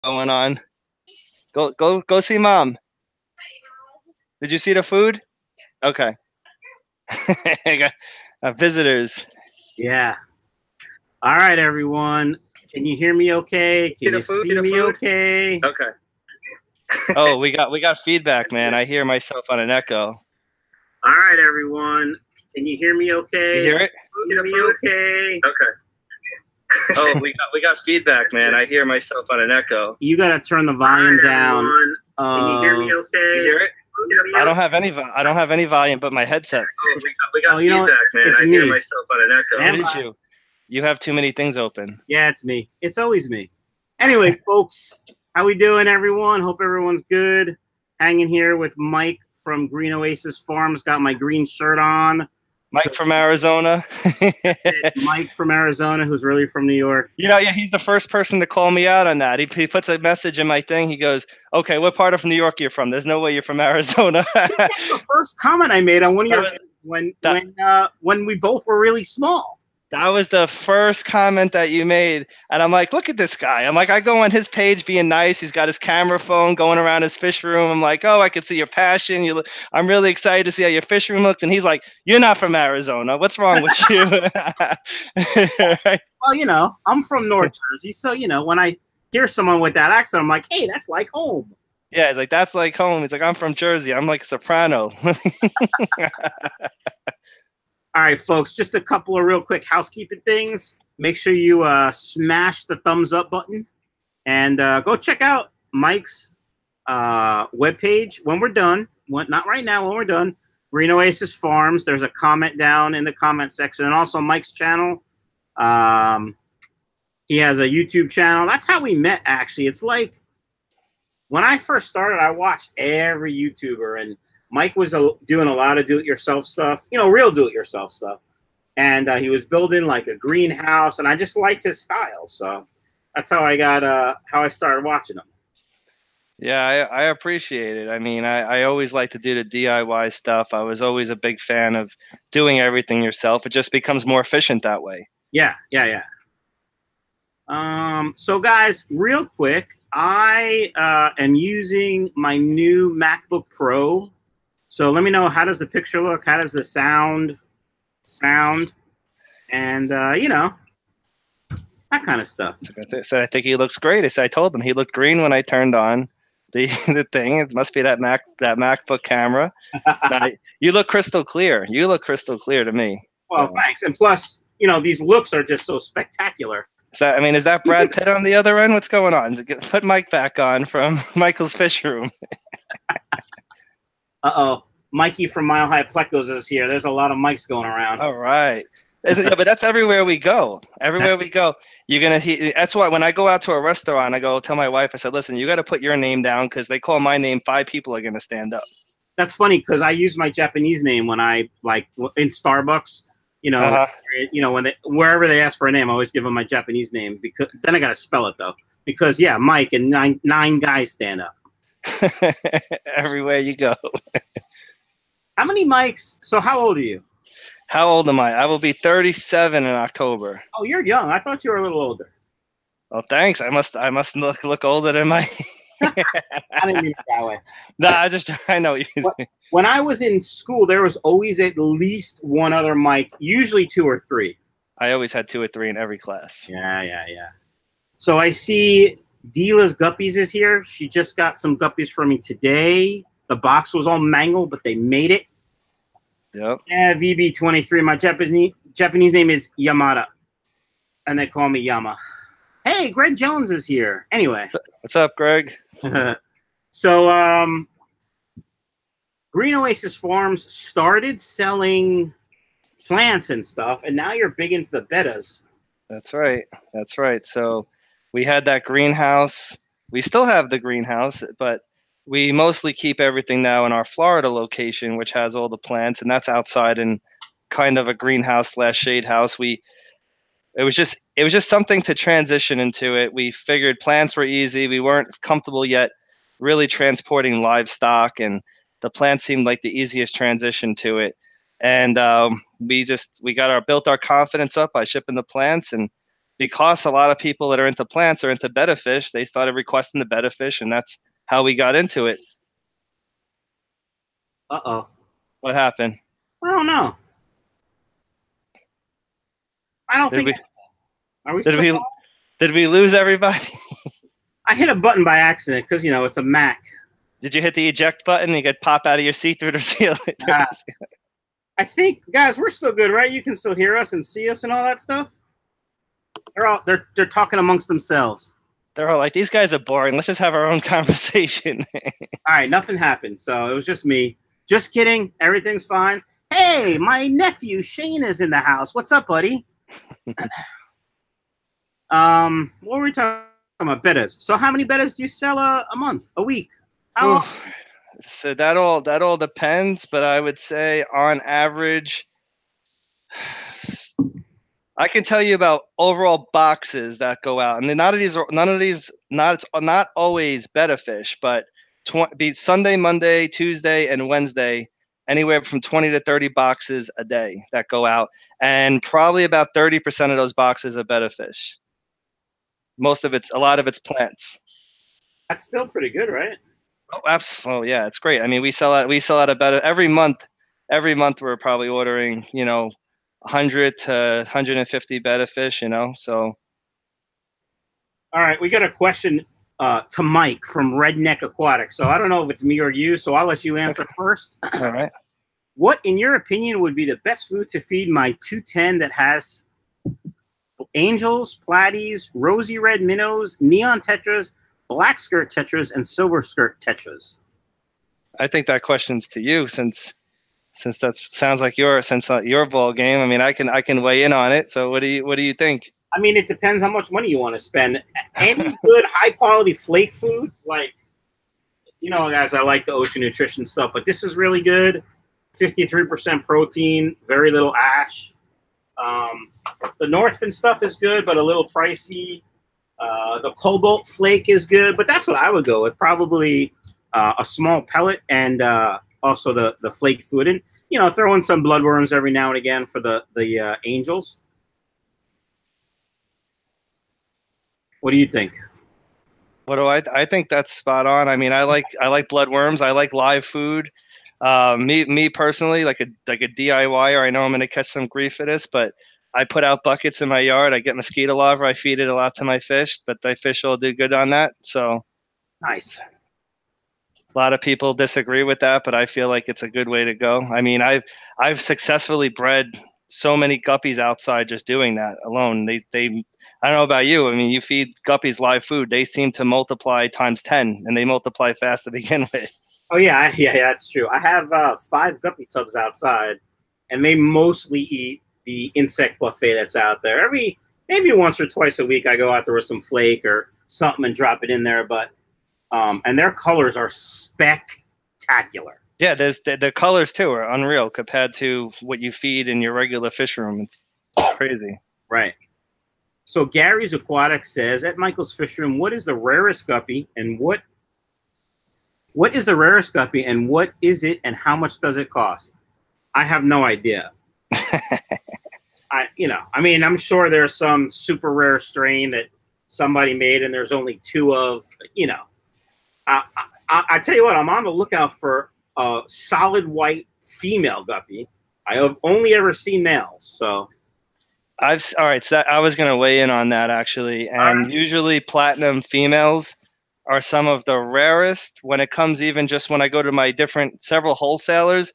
going on. Go see mom. Did you see the food? Okay. I got visitors. Yeah. All right, everyone. Can you hear me okay? Can you see me okay? Okay. Oh, we got feedback, man. I hear myself on an echo. All right, everyone. Can you hear me okay? You hear it? See me okay? Okay. Oh, we got feedback, man. I hear myself on an echo. You got to turn the volume down. Can you hear me okay? You hear it? I don't have any volume but my headset. Oh, we got feedback, man. I me. hear myself on an echo. It is you. You have too many things open. Yeah, it's me. It's always me. Anyway, folks, how we doing, everyone? Hope everyone's good. Hanging here with Mike from Green Oasis Farms. Got my green shirt on. Mike from Arizona. Mike from Arizona, who's really from New York. You know, yeah, he's the first person to call me out on that. He puts a message in my thing. He goes, "Okay, what part of New York you're from? There's no way you're from Arizona." That's the first comment I made on one of your when we both were really small. That was the first comment that you made. And I'm like, look at this guy. I'm like, I go on his page being nice. He's got his camera phone going around his fish room. I'm like, oh, I can see your passion. I'm really excited to see how your fish room looks. And he's like, you're not from Arizona. What's wrong with you? Well, you know, I'm from North Jersey. So, you know, when I hear someone with that accent, I'm like, hey, that's like home. Yeah, it's like, that's like home. He's like, I'm from Jersey. I'm like soprano. All right, folks, just a couple of real quick housekeeping things. Make sure you smash the thumbs up button and go check out Mike's webpage when we're done. Not right now, when we're done. Green Oasis Farms. There's a comment down in the comment section. And also Mike's channel. He has a YouTube channel. That's how we met, actually. It's like when I first started, I watched every YouTuber, and Mike was doing a lot of do-it-yourself stuff, you know, real do-it-yourself stuff. And he was building like a greenhouse, and I just liked his style. So that's how I got, how I started watching him. Yeah, I appreciate it. I mean, I always like to do the DIY stuff. I was always a big fan of doing everything yourself. It just becomes more efficient that way. Yeah. So guys, real quick, I am using my new MacBook Pro. So let me know, how does the picture look? How does the sound? And, you know, that kind of stuff. So I think he looks great. As I told him, he looked green when I turned on the thing. It must be that MacBook camera. You look crystal clear. You look crystal clear to me. Well, so. Thanks. And plus, you know, these looks are just so spectacular. So, I mean, is that Brad Pitt on the other end? What's going on? Put Mike back on from Michael's Fish Room. Uh-oh. Mikey from Mile High Plecos is here. There's a lot of mics going around. All right. But that's everywhere we go. Everywhere we go, you're going to – that's why when I go out to a restaurant, I go tell my wife, I said, listen, you got to put your name down because they call my name, 5 people are going to stand up. That's funny because I use my Japanese name when I – like in Starbucks, you know, you know, wherever they ask for a name, I always give them my Japanese name. Because then I got to spell it, though. Because, yeah, Mike and nine guys stand up. Everywhere you go. How many mics? So how old are you? How old am I? I will be 37 in October. Oh, you're young. I thought you were a little older. Oh, thanks. I must look older than my. I didn't mean it that way. No, I know. When I was in school, there was always at least one other mic, usually 2 or 3. I always had 2 or 3 in every class. Yeah. So I see Dila's Guppies is here. She just got some guppies for me today. The box was all mangled, but they made it. Yep. Yeah, VB23. My Japanese name is Yamada, and they call me Yama. Hey, Greg Jones is here. Anyway. What's up, Greg? So, Green Oasis Farms started selling plants and stuff, and now you're big into the bettas. That's right. So we had that greenhouse. We still have the greenhouse, but we mostly keep everything now in our Florida location, which has all the plants, and that's outside in kind of a greenhouse / shade house. It was just something to transition into it. We figured plants were easy. We weren't comfortable yet really transporting livestock, and the plants seemed like the easiest transition to it. And we built our confidence up by shipping the plants, and because a lot of people that are into plants are into betta fish, they started requesting the betta fish, and that's how we got into it. Uh-oh. What happened? I don't know. I don't Did think. we Are we did still? we lose everybody? I hit a button by accident because it's a Mac. Did you hit the eject button and you could pop out of your seat through the ceiling? I think, guys, we're still good, right? You can still hear us and see us and all that stuff. They're talking amongst themselves. They're all like, these guys are boring. Let's just have our own conversation. All right, nothing happened, so it was just me. Just kidding. Everything's fine. Hey, my nephew Shane is in the house. What's up, buddy? What were we talking about? Bettas. So how many bettas do you sell a month, a week? How So that all depends, but I would say on average, I can tell you about overall boxes that go out, and none of these, it's not always betta fish, but be Sunday, Monday, Tuesday, and Wednesday, anywhere from 20 to 30 boxes a day that go out, and probably about 30% of those boxes are betta fish. A lot of it's plants. That's still pretty good, right? Oh, absolutely. Yeah, it's great. I mean, we sell out about every month. Every month we're probably ordering, 100 to 150 betta fish, so. All right, we got a question to Mike from Redneck Aquatics. So I don't know if it's me or you, so I'll let you answer first. All right. What, in your opinion, would be the best food to feed my 210 that has angels, platies, rosy red minnows, neon tetras, black skirt tetras, and silver skirt tetras? I think that question's to you, since that sounds like your ball game. I mean, I can weigh in on it. So what do you think? I mean, it depends how much money you want to spend. Any good high quality flake food, like, guys, I like the Ocean Nutrition stuff, but this is really good. 53% protein, very little ash. The Northfin stuff is good, but a little pricey. The Cobalt Flake is good, but that's what I would go with. Probably a small pellet and also the flake food, and throw in some bloodworms every now and again for the angels. What do you think? What do I think that's spot on. I mean, I like bloodworms. I like live food. Me personally, like a DIYer, I know I'm going to catch some grief for this, but I put out buckets in my yard. I get mosquito larvae. I feed it a lot to my fish, but the fish will do good on that. So nice. A lot of people disagree with that, but I feel like it's a good way to go. I mean, I've successfully bred so many guppies outside just doing that alone. They I don't know about you. I mean, you feed guppies live food, they seem to multiply times 10, and they multiply fast to begin with. Oh yeah, that's true. I have 5 guppy tubs outside, and they mostly eat the insect buffet that's out there. Maybe once or twice a week, I go out there with some flake or something and drop it in there. But and their colors are spectacular. Yeah, the colors too are unreal compared to what you feed in your regular fish room. It's crazy. Right. So Gary's Aquatics says, at Michael's Fish Room, what is the rarest guppy, and what is the rarest guppy, and what is it, and how much does it cost? I have no idea. I mean, I'm sure there's some super rare strain that somebody made, and there's only 2 of. I tell you what, I'm on the lookout for a solid white female guppy. I have only ever seen males, so. All right, so I was going to weigh in on that actually, and usually platinum females are some of the rarest. When it comes, even just when I go to my several wholesalers,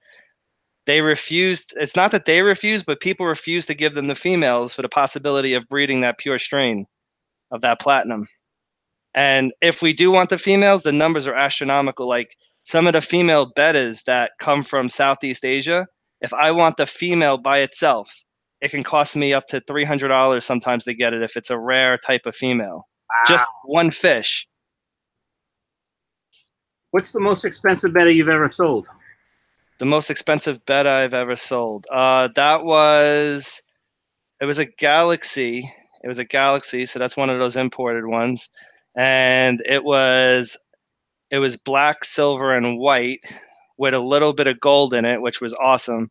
they refuse. It's not that they refuse, but people refuse to give them the females for the possibility of breeding that pure strain of that platinum. And if we do want the females, the numbers are astronomical. Like some of the female bettas that come from Southeast Asia, if I want the female by itself, it can cost me up to $300 sometimes to get it if it's a rare type of female. Wow. Just one fish. What's the most expensive betta you've ever sold? The most expensive betta I've ever sold. It was a Galaxy. It was a Galaxy, so that's one of those imported ones. And it was black, silver, and white with a little bit of gold in it, which was awesome.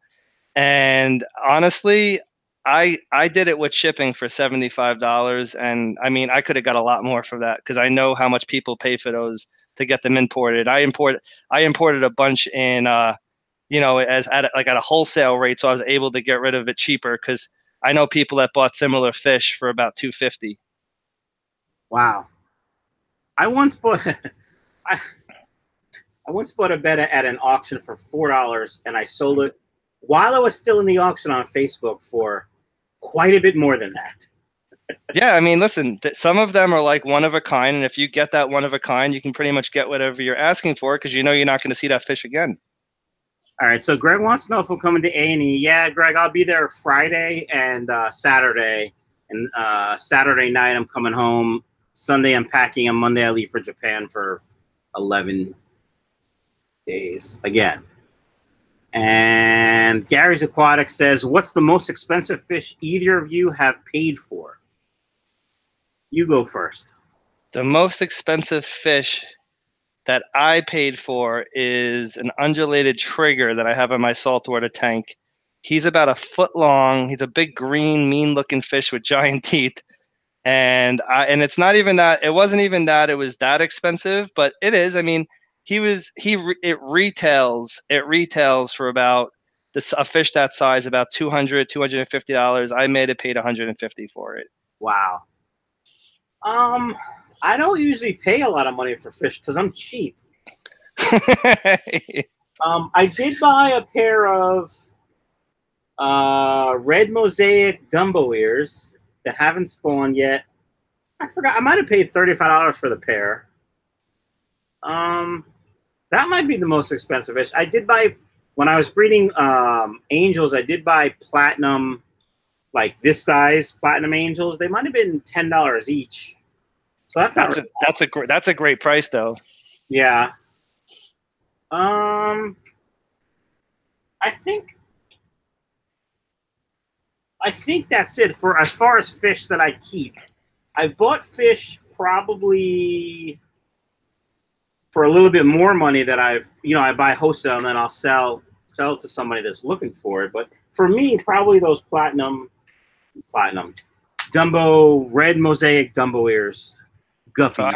And honestly, I did it with shipping for $75, and I mean I could have got a lot more for that because I know how much people pay for those to get them imported. I imported a bunch in as at a wholesale rate, so I was able to get rid of it cheaper because I know people that bought similar fish for about $250. Wow. I once bought I, I once bought a betta at an auction for $4, and I sold it while I was still in the auction on Facebook for quite a bit more than that. Yeah, I mean, listen, some of them are like one of a kind, and if you get that one of a kind, you can pretty much get whatever you're asking for because you know you're not going to see that fish again. All right, so Greg wants to know if we're coming to A&E. Yeah, Greg, I'll be there Friday and Saturday. And Saturday night, I'm coming home. Sunday, I'm packing. And Monday, I leave for Japan for 11 days again. And Gary's Aquatic says, what's the most expensive fish either of you have paid for? You go first. The most expensive fish that I paid for is an undulated trigger that I have in my saltwater tank. He's about a foot long. He's a big green, mean-looking fish with giant teeth. And it's not even that. It wasn't even that it was that expensive, but it is. I mean, it retails for about a fish that size about $250. I made it paid $150 for it. Wow. I don't usually pay a lot of money for fish because I'm cheap. I did buy a pair of red mosaic Dumbo ears that haven't spawned yet. I forgot. I might have paid $35 for the pair. That might be the most expensive fish. I did buy, when I was breeding angels, I did buy platinum, like this size platinum angels. They might have been $10 each. So that's a great price though. Yeah. I think that's it for as far as fish that I keep. I've bought fish probably for a little bit more money that I buy wholesale and then I'll sell it to somebody that's looking for it. But for me, probably those platinum Dumbo red mosaic Dumbo ears. Guppies.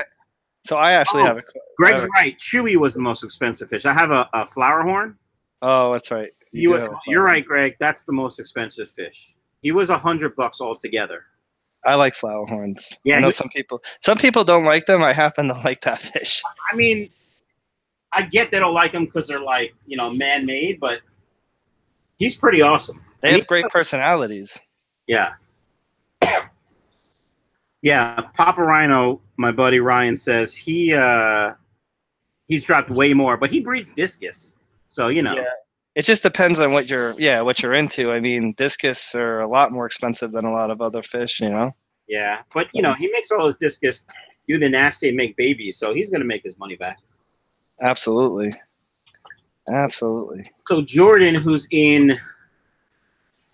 So I actually have a. Greg's right. Chewy was the most expensive fish. I have a flower horn. Oh, that's right. You're right, Greg. That's the most expensive fish. He was $100 altogether. I like flower horns. Yeah, I know some people don't like them. I happen to like that fish. I mean, I get they don't like them because they're like man-made, but he's pretty awesome. They have great personalities. Yeah. Yeah, Papa Rhino, my buddy Ryan says he's dropped way more, but he breeds discus, so Yeah. It just depends on what you're into. I mean, discus are a lot more expensive than a lot of other fish, Yeah, but he makes all his discus do the nasty and make babies, so he's gonna make his money back. Absolutely. Absolutely. So Jordan, who's in,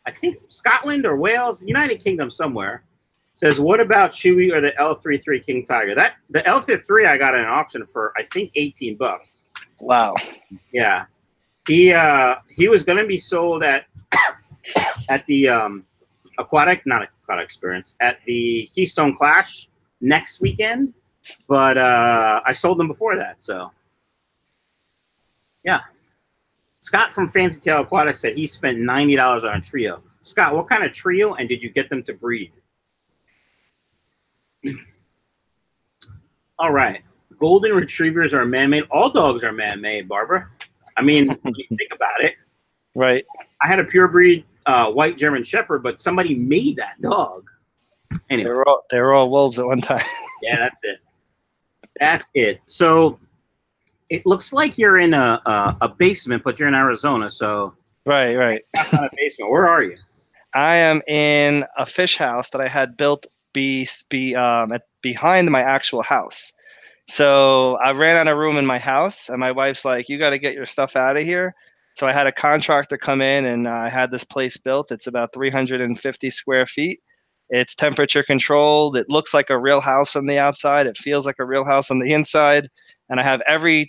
I think Scotland or Wales, United Kingdom somewhere, says, what about Chewy or the L33 King Tiger? The L33 I got at an auction for, I think, $18. Wow. Yeah. He was going to be sold at the not Aquatic Experience, at the Keystone Clash next weekend, but I sold them before that, so. Yeah. Scott from Fancy Tail Aquatics said he spent $90 on a trio. Scott, what kind of trio, and did you get them to breed? All right. Golden retrievers are man-made. All dogs are man-made, Barbara. I mean, when you think about it. Right. I had a pure breed white German Shepherd, but somebody made that dog. Anyway. They were all wolves at one time. Yeah, that's it. That's it. So it looks like you're in a basement, but you're in Arizona. So Right. That's not a basement. Where are you? I am in a fish house that I had built behind my actual house. So I ran out of room in my house, and my wife's like, "You got to get your stuff out of here." So I had a contractor come in, and I had this place built. It's about 350 square feet. It's temperature controlled. It looks like a real house from the outside. It feels like a real house on the inside. And I have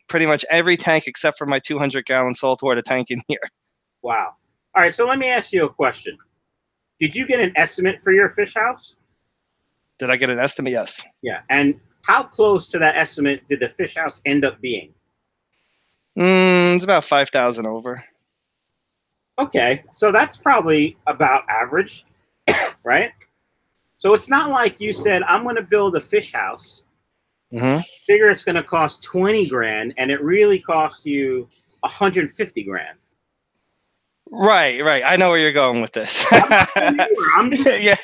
pretty much every tank except for my 200-gallon saltwater tank in here. Wow. All right, so let me ask you a question. Did you get an estimate for your fish house? Did I get an estimate? Yes. Yeah. And how close to that estimate did the fish house end up being? It's about 5,000 over. Okay, so that's probably about average, right? So it's not like you said, I'm going to build a fish house. Figure it's going to cost 20 grand, and it really cost you 150 grand. Right. I know where you're going with this. I'm just, yeah.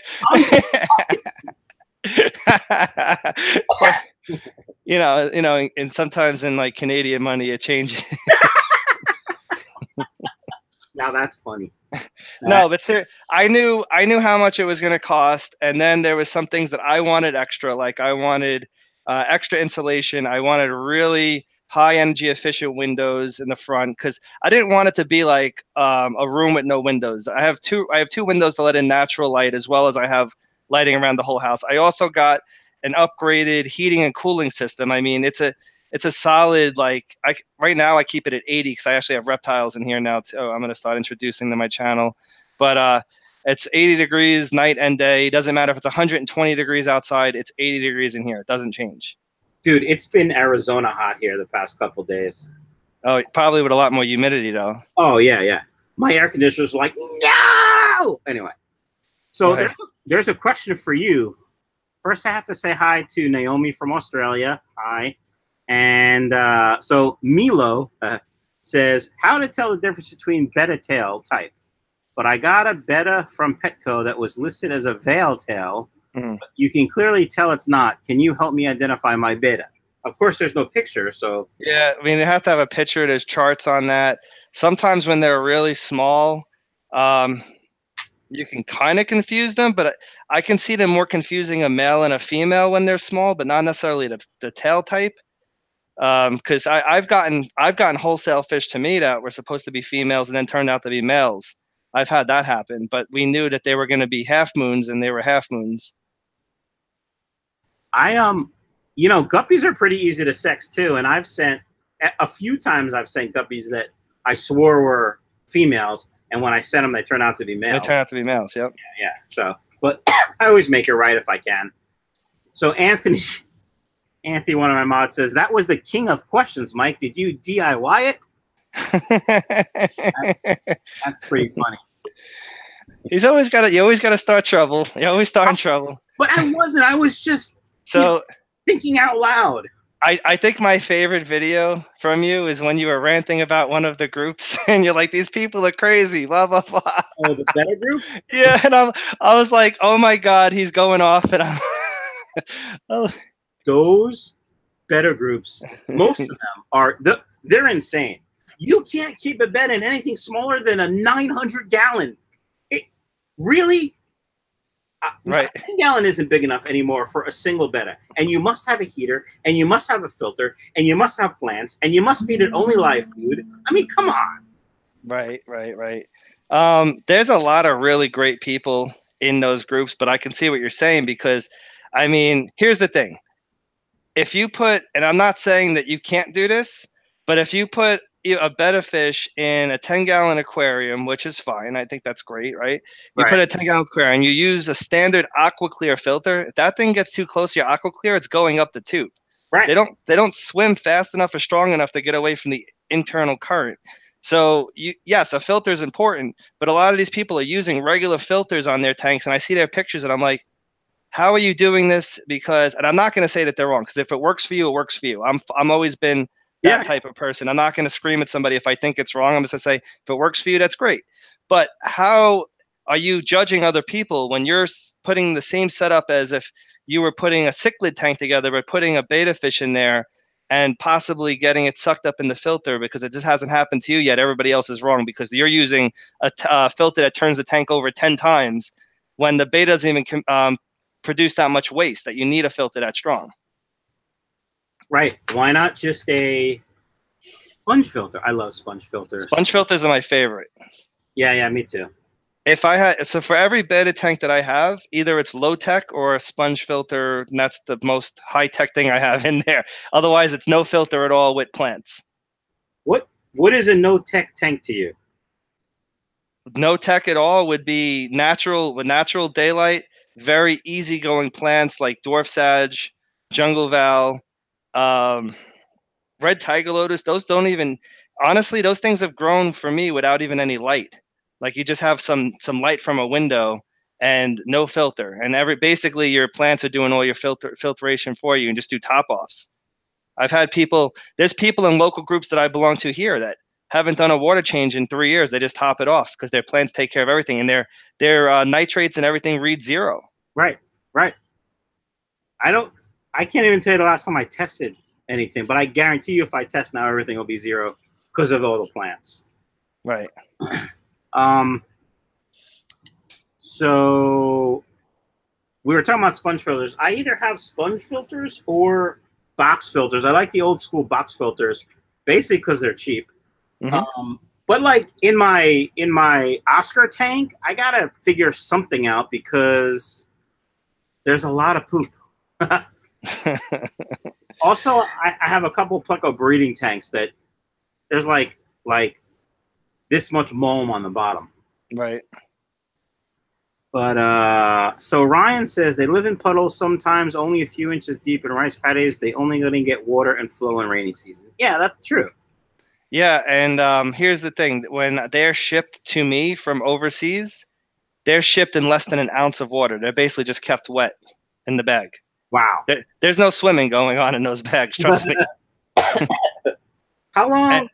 And sometimes in like Canadian money, it changes. Now that's funny. No, but I knew how much it was going to cost, and then there was some things that I wanted extra, like I wanted extra insulation. I wanted really high energy efficient windows in the front because I didn't want it to be like a room with no windows. I have two windows to let in natural light, as well as I have lighting around the whole house. I also got an upgraded heating and cooling system. I mean, it's a solid, like, right now I keep it at 80 because I actually have reptiles in here now too. I'm going to start introducing them to my channel. But it's 80 degrees night and day. It doesn't matter if it's 120 degrees outside. It's 80 degrees in here. It doesn't change. Dude, it's been Arizona hot here the past couple days. Oh, probably with a lot more humidity though. Oh, yeah. My air conditioner's like, no! Anyway, so there's a question for you. First, I have to say hi to Naomi from Australia. Hi. And so Milo says, how to tell the difference between betta tail type. But I got a betta from Petco that was listed as a veil tail. But you can clearly tell it's not. Can you help me identify my betta? Of course, there's no picture, so. Yeah, I mean, they have to have a picture. There's charts on that. Sometimes when they're really small, you can kind of confuse them, but I can see them more confusing a male and a female when they're small, but not necessarily the tail type. Because I've gotten wholesale fish to me that were supposed to be females and then turned out to be males. I've had that happen, but we knew that they were going to be half moons, and they were half moons. Guppies are pretty easy to sex too, and I've sent a few times. I've sent guppies that I swore were females, and when I sent them, they turn out to be males. They turn out to be males. Yep. Yeah. So, but I always make it right if I can. So Anthony, one of my mods, says that was the king of questions. Mike, did you DIY it? That's pretty funny. You always got to start trouble. You always start in trouble. But I wasn't. I was just thinking out loud. I think my favorite video from you is when you were ranting about one of the groups, and you're like, "These people are crazy." Blah blah blah. Oh, the betta group. Yeah, and I was like, "Oh my God, he's going off," and those betta groups, most of them they're insane. You can't keep a betta in anything smaller than a 900-gallon. Really? Right. A 10-gallon isn't big enough anymore for a single betta. And you must have a heater, and you must have a filter, and you must have plants, and you must feed it only live food. I mean, come on. Right. There's a lot of really great people in those groups, but I can see what you're saying because, I mean, here's the thing. If you put, and I'm not saying that you can't do this, but if you put a betta fish in a 10-gallon aquarium, which is fine, I think that's great, right? You put a 10-gallon aquarium and you use a standard AquaClear filter. If that thing gets too close to your AquaClear, it's going up the tube. Right. They don't swim fast enough or strong enough to get away from the internal current. So yes, a filter is important, but a lot of these people are using regular filters on their tanks, and I see their pictures and I'm like, how are you doing this? Because, and I'm not going to say that they're wrong, because if it works for you, it works for you. I'm always been that type of person. I'm not going to scream at somebody if I think it's wrong. I'm just going to say, if it works for you, that's great. But how are you judging other people when you're putting the same setup as if you were putting a cichlid tank together, but putting a betta fish in there and possibly getting it sucked up in the filter because it just hasn't happened to you yet? Everybody else is wrong because you're using a filter that turns the tank over 10 times when the betta doesn't even produce that much waste that you need a filter that strong. Right. Why not just a sponge filter? I love sponge filters. Sponge filters are my favorite. Yeah, me too. If I had, so for every betta tank that I have, either it's low tech or a sponge filter, and that's the most high tech thing I have in there. Otherwise, it's no filter at all with plants. What is a no tech tank to you? no tech at all would be natural, with natural daylight, very easygoing plants like dwarf sage, jungle val, um, red tiger lotus. Those don't even, honestly, those things have grown for me without even any light. Like you just have some light from a window and no filter, and basically your plants are doing all your filtration for you, and just do top offs. I've had people, there's people in local groups that I belong to here that haven't done a water change in 3 years. They just top it off because their plants take care of everything, and their nitrates and everything read zero. Right, right. I can't even tell you the last time I tested anything, but I guarantee you if I test now, everything will be zero because of all the plants. Right. So we were talking about sponge filters. I either have sponge filters or box filters. I like the old school box filters, basically because they're cheap. But like in my Oscar tank, I gotta figure something out because there's a lot of poop. Also, I have a couple Pleco breeding tanks that there's like this much moam on the bottom. Right. But so Ryan says they live in puddles, sometimes only a few inches deep in rice paddies. They only going to get water and flow in rainy season. Yeah, that's true. Yeah, and here's the thing: when they're shipped to me from overseas, they're shipped in less than an ounce of water. They're basically just kept wet in the bag. Wow. There's no swimming going on in those bags. Trust me. How long?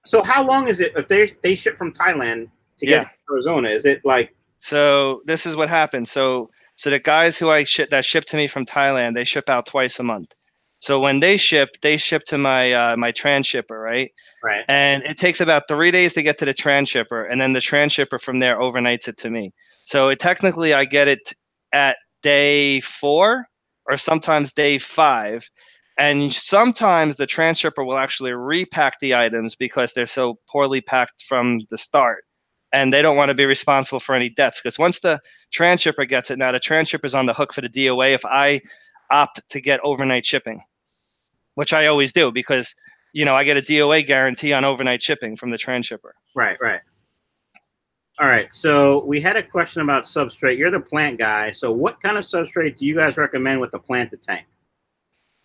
So how long is it if they ship from Thailand to get to Arizona? Is it like? So this is what happens. So the guys who that ship to me from Thailand, they ship out twice a month. So when they ship to my my transshipper, right? Right. And it takes about 3 days to get to the transshipper, and then the transshipper from there overnights it to me. So technically, I get it at day 4 or sometimes day 5. And sometimes the transshipper will actually repack the items because they're so poorly packed from the start. And they don't want to be responsible for any debts, because once the transshipper gets it, now the transshipper is on the hook for the DOA if I opt to get overnight shipping, which I always do because, I get a DOA guarantee on overnight shipping from the transshipper. Right, right. All right, so we had a question about substrate. You're the plant guy, so what kind of substrate do you guys recommend with the planted tank?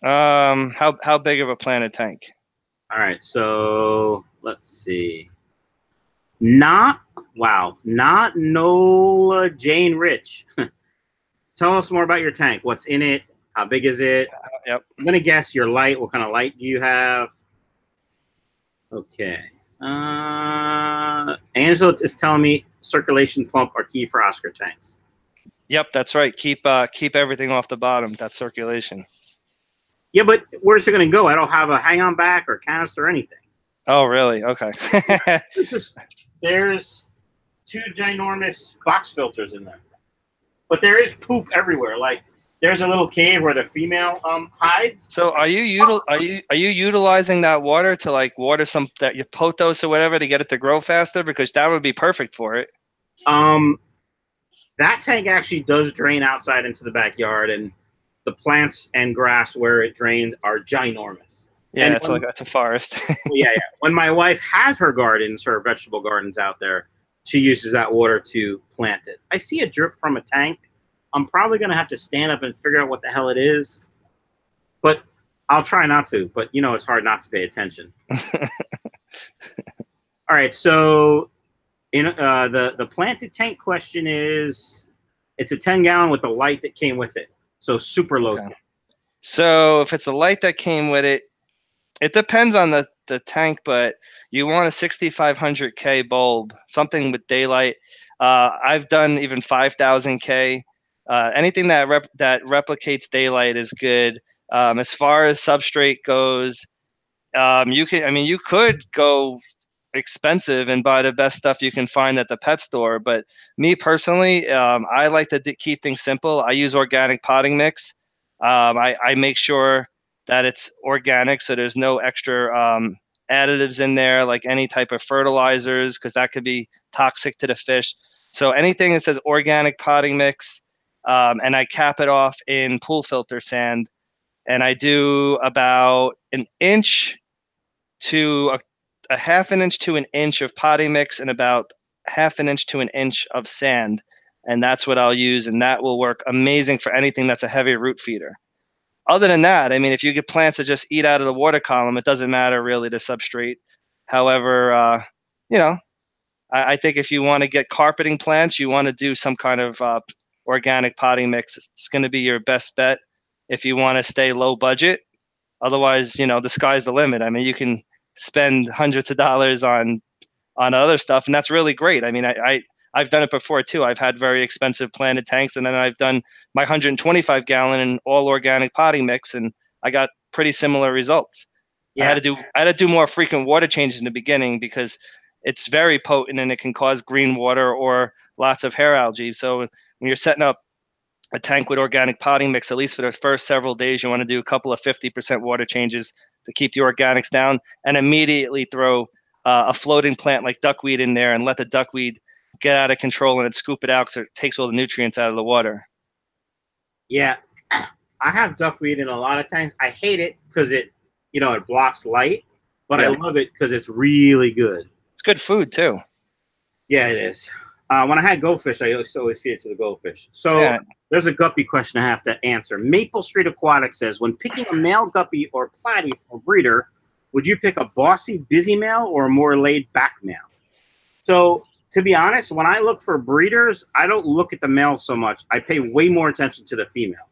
How big of a planted tank? All right, so let's see. Not Nola Jane Rich. Tell us more about your tank. What's in it? How big is it? Yep. I'm gonna guess your light. What kind of light do you have? Okay. Angela is telling me circulation pump are key for Oscar tanks. Yep, that's right. Keep everything off the bottom. That's circulation. Yeah, but where's it going to go? I don't have a hang-on back or canister or anything. Oh, really? Okay. There's 2 ginormous box filters in there, but there is poop everywhere. Like there's a little cave where the female hides. So are you utilizing that water to like water some that your pothos or whatever to get it to grow faster? Because that would be perfect for it. That tank actually does drain outside into the backyard, and the plants and grass where it drains are ginormous. Yeah, that's a forest. Yeah. When my wife has her gardens, her vegetable gardens out there, she uses that water to plant it. I see a drip from a tank. I'm probably going to have to stand up and figure out what the hell it is. But I'll try not to. But, it's hard not to pay attention. All right, so the planted tank question is, it's a 10-gallon with the light that came with it. So super low tank. So if it's a light that came with it, it depends on the tank, but you want a 6500K bulb, something with daylight. I've done even 5000K. Anything that replicates daylight is good. As far as substrate goes, you could go expensive and buy the best stuff you can find at the pet store. But me personally, I like to keep things simple. I use organic potting mix. I make sure that it's organic, so there's no extra additives in there, like any type of fertilizers, because that could be toxic to the fish. So anything that says organic potting mix, and I cap it off in pool filter sand, and I do about an inch to a half an inch to an inch of potting mix and about half an inch to an inch of sand, and that's what I'll use, and that will work amazing for anything that's a heavy root feeder. Other than that, I mean, if you get plants that just eat out of the water column, it doesn't matter really the substrate. However, you know, I think if you want to get carpeting plants, you want to do some kind of organic potting mix. It's going to be your best bet if you want to stay low budget. Otherwise, you know, the sky's the limit. I mean, you can spend hundreds of dollars on other stuff, and that's really great. I mean, I've done it before too. I've had very expensive planted tanks, and then I've done my 125 gallon and all organic potting mix, and I got pretty similar results. Yeah. I had to do more frequent water changes in the beginning because it's very potent and it can cause green water or lots of hair algae. So when you're setting up a tank with organic potting mix, at least for the first several days, you want to do a couple of 50% water changes to keep the organics down, and immediately throw a floating plant like duckweed in there and let the duckweed get out of control and scoop it out because it takes all the nutrients out of the water. Yeah, I have duckweed in a lot of tanks. I hate it because it blocks light, but I love it because it's really good. It's good food too. Yeah, it is. When I had goldfish, I used to always feed it to the goldfish. So there's a guppy question I have to answer. Maple Street Aquatic says, when picking a male guppy or platy for breeder, would you pick a bossy, busy male or a more laid-back male? So to be honest, when I look for breeders, I don't look at the male so much. I pay way more attention to the female.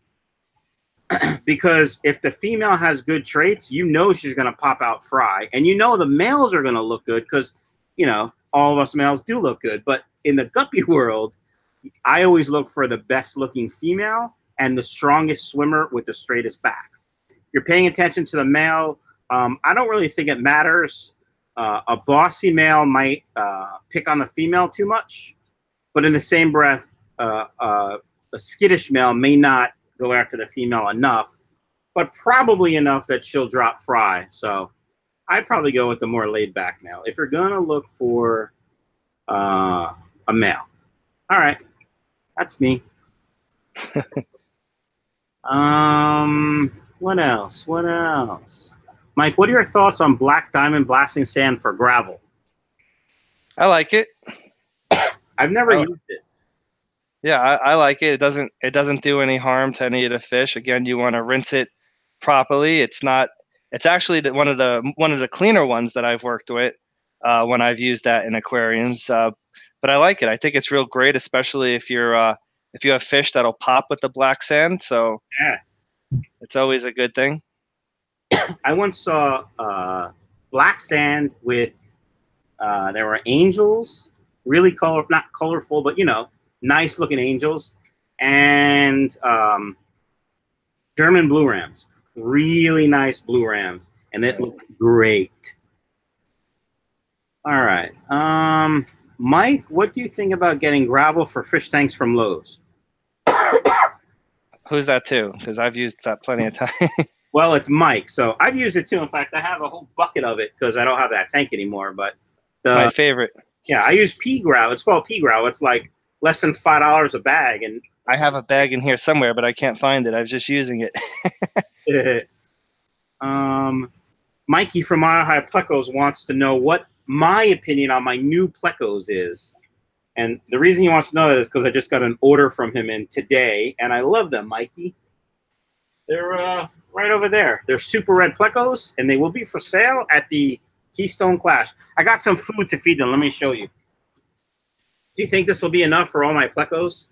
Because if the female has good traits, you know she's going to pop out fry. And you know the males are going to look good because, you know, all of us males do look good. But in the guppy world, I always look for the best looking female and the strongest swimmer with the straightest back. You're paying attention to the male. I don't really think it matters. A bossy male might pick on the female too much, but in the same breath, a skittish male may not go after the female enough, but probably enough that she'll drop fry. So I'd probably go with the more laid back male if you're gonna look for a male. All right, that's me. What else? What else? Mike, what are your thoughts on black diamond blasting sand for gravel? I like it. I've never used it. Yeah, I like it. It doesn't do any harm to any of the fish. Again, you want to rinse it properly. It's actually one of the cleaner ones that I've worked with when I've used that in aquariums. But I like it. I think it's real great, especially if you have fish that'll pop with the black sand. So yeah, it's always a good thing. I once saw black sand with there were angels, really not colorful, but you know, nice looking angels, and German blue rams, really nice blue rams, and it looked great. All right, Mike, what do you think about getting gravel for fish tanks from Lowe's? Who's that to? Because I've used that plenty of times. Well, it's Mike, so I've used it too. In fact, I have a whole bucket of it because I don't have that tank anymore. But my favorite. Yeah, I use pea gravel. It's called pea gravel. It's like less than $5 a bag, and I have a bag in here somewhere, but I can't find it. I was just using it. Mikey from Mile High Plecos wants to know what my opinion on my new Plecos is. And the reason he wants to know that is because I just got an order from him in today, and I love them, Mikey. They're right over there. They're super red Plecos, and they will be for sale at the Keystone Clash. I got some food to feed them. Let me show you. Do you think this will be enough for all my Plecos?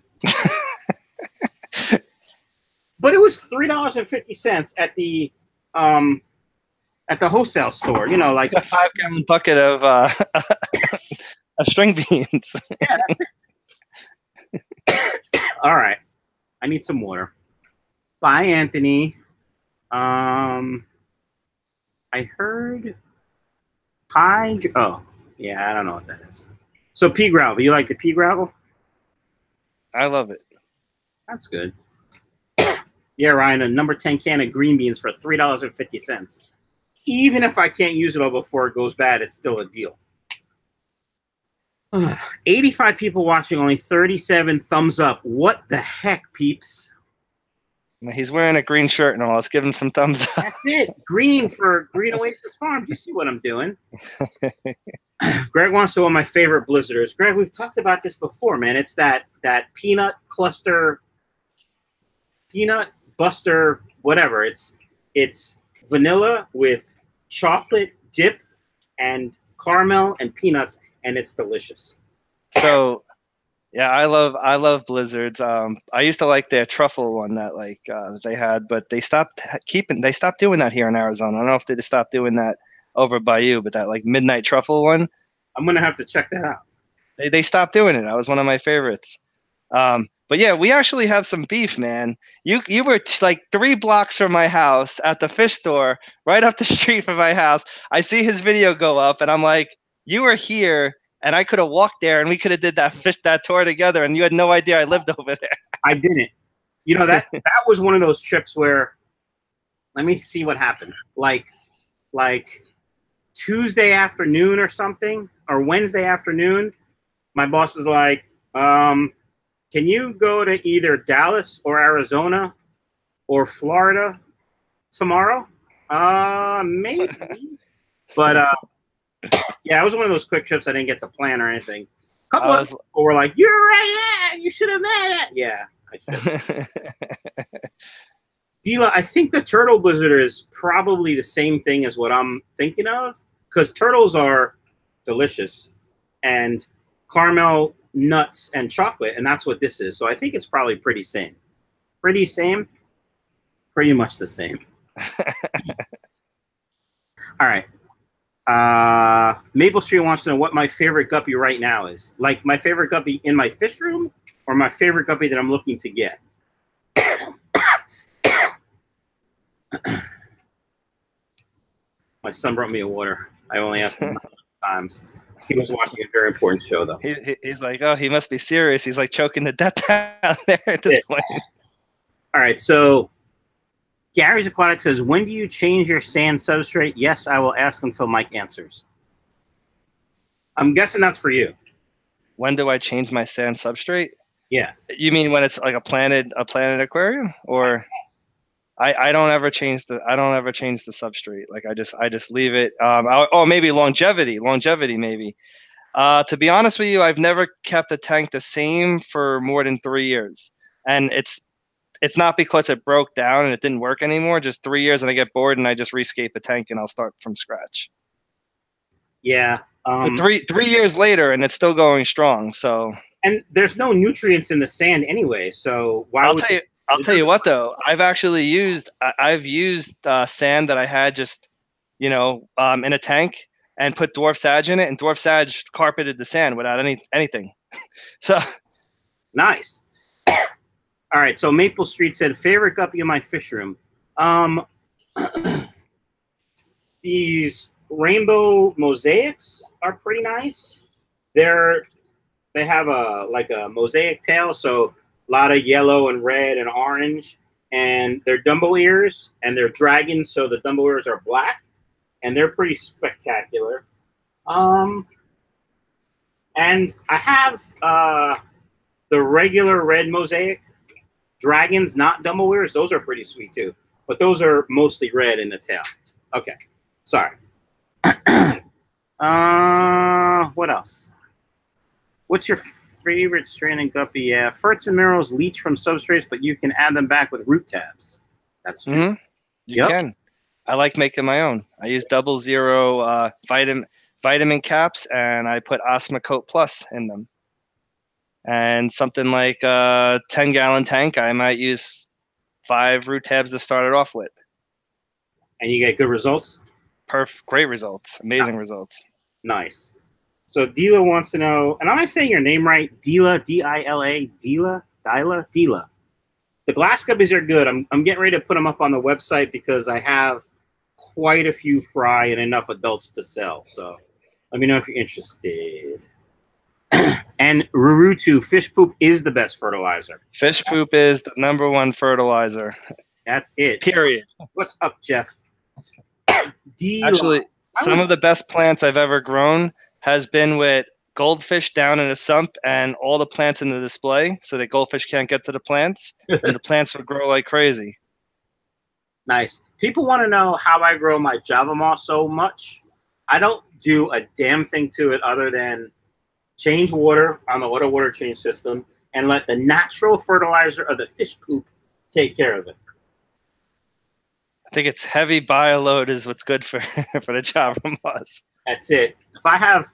But it was $3.50 at the wholesale store. You know, like a 5-gallon bucket of string beans. Yeah, that's it. All right, I need some water. Bye, Anthony. I heard pie. Oh, yeah, I don't know what that is. So pea gravel. You like the pea gravel? I love it. That's good. Yeah, Ryan, a number 10 can of green beans for $3.50. Even if I can't use it all before it goes bad, it's still a deal. 85 people watching, only 37 thumbs up. What the heck, peeps? He's wearing a green shirt and all. Let's give him some thumbs up. That's it. Green for Green Oasis Farms. You see what I'm doing? Greg wants to know what my favorite blizzard is. Greg, we've talked about this before, man. It's that peanut cluster, peanut buster, whatever. It's vanilla with chocolate dip and caramel and peanuts, and it's delicious. So, yeah, I love blizzards. I used to like their truffle one that they had, but they stopped doing that here in Arizona. I don't know if they just stopped doing that over by you, but that like midnight truffle one. I'm gonna have to check that out. They stopped doing it. That was one of my favorites. But yeah, we actually have some beef, man. You were like 3 blocks from my house at the fish store, right up the street from my house. I see his video go up, and I'm like, you were here, and I could have walked there, and we could have did that tour together, and you had no idea I lived over there. I didn't. You know, that was one of those trips where, let me see what happened. Like Tuesday afternoon or something, or Wednesday afternoon, my boss is like, can you go to either Dallas or Arizona or Florida tomorrow? Maybe. But yeah, it was one of those quick trips I didn't get to plan or anything. A couple of people were like, "You're right, you should have met it." Yeah, I should. Dila, I think the turtle blizzard is probably the same thing as what I'm thinking of, because turtles are delicious and caramel, nuts, and chocolate, and that's what this is. So I think it's probably pretty same. Pretty much the same. All right. Maple Street wants to know what my favorite guppy right now is. Like my favorite guppy in my fish room, or my favorite guppy that I'm looking to get. My son brought me a water. I only asked him times. He was watching a very important show, though. He's like, oh, he must be serious. He's like choking to death out there at this point. All right, so Gary's Aquatic says, when do you change your sand substrate? Yes, I will ask until Mike answers. I'm guessing that's for you. When do I change my sand substrate? Yeah. You mean when it's like a planted aquarium, or? I don't ever change the substrate. Like I just leave it. Maybe longevity maybe. To be honest with you, I've never kept a tank the same for more than 3 years, and it's not because it broke down and it didn't work anymore. Just 3 years, and I get bored and I just rescape a tank and I'll start from scratch. Yeah. But 3 years later, and it's still going strong. So. And there's no nutrients in the sand anyway, so why? I'll tell you what though, I've used sand that I had just, in a tank and put dwarf sage in it, and dwarf sage carpeted the sand without anything. So nice. All right, so Maple Street said favorite guppy in my fish room. These rainbow mosaics are pretty nice. They have a mosaic tail, so a lot of yellow and red and orange, and they're Dumbo ears, and they're dragons, so the Dumbo ears are black, and they're pretty spectacular. And I have the regular red mosaic dragons, not Dumbo ears. Those are pretty sweet too, but those are mostly red in the tail. Okay, sorry. What else? What's your favorite strain in guppy? Yeah, ferts and minerals leach from substrates, but you can add them back with root tabs. That's true. Mm-hmm. You can. I like making my own. I use 00 vitamin caps, and I put Osmocote Plus in them. And something like a 10-gallon tank, I might use 5 root tabs to start it off with. And you get good results? Great results. Amazing results. Nice. So Dila wants to know, and am I saying your name right? Dila, D-I-L-A, Dila? Dila. The glass guppies are good. I'm getting ready to put them up on the website because I have quite a few fry and enough adults to sell. So let me know if you're interested. And Rurutu, fish poop is the best fertilizer. Fish poop is the #1 fertilizer. That's it. Period. What's up, Jeff? Actually, some of the best plants I've ever grown has been with goldfish down in a sump and all the plants in the display so that goldfish can't get to the plants, and the plants would grow like crazy. Nice. People want to know how I grow my Java moss so much. I don't do a damn thing to it other than change water on the auto water change system and let the natural fertilizer of the fish poop take care of it. I think it's heavy bioload is what's good for for the Java moss. That's it. If I have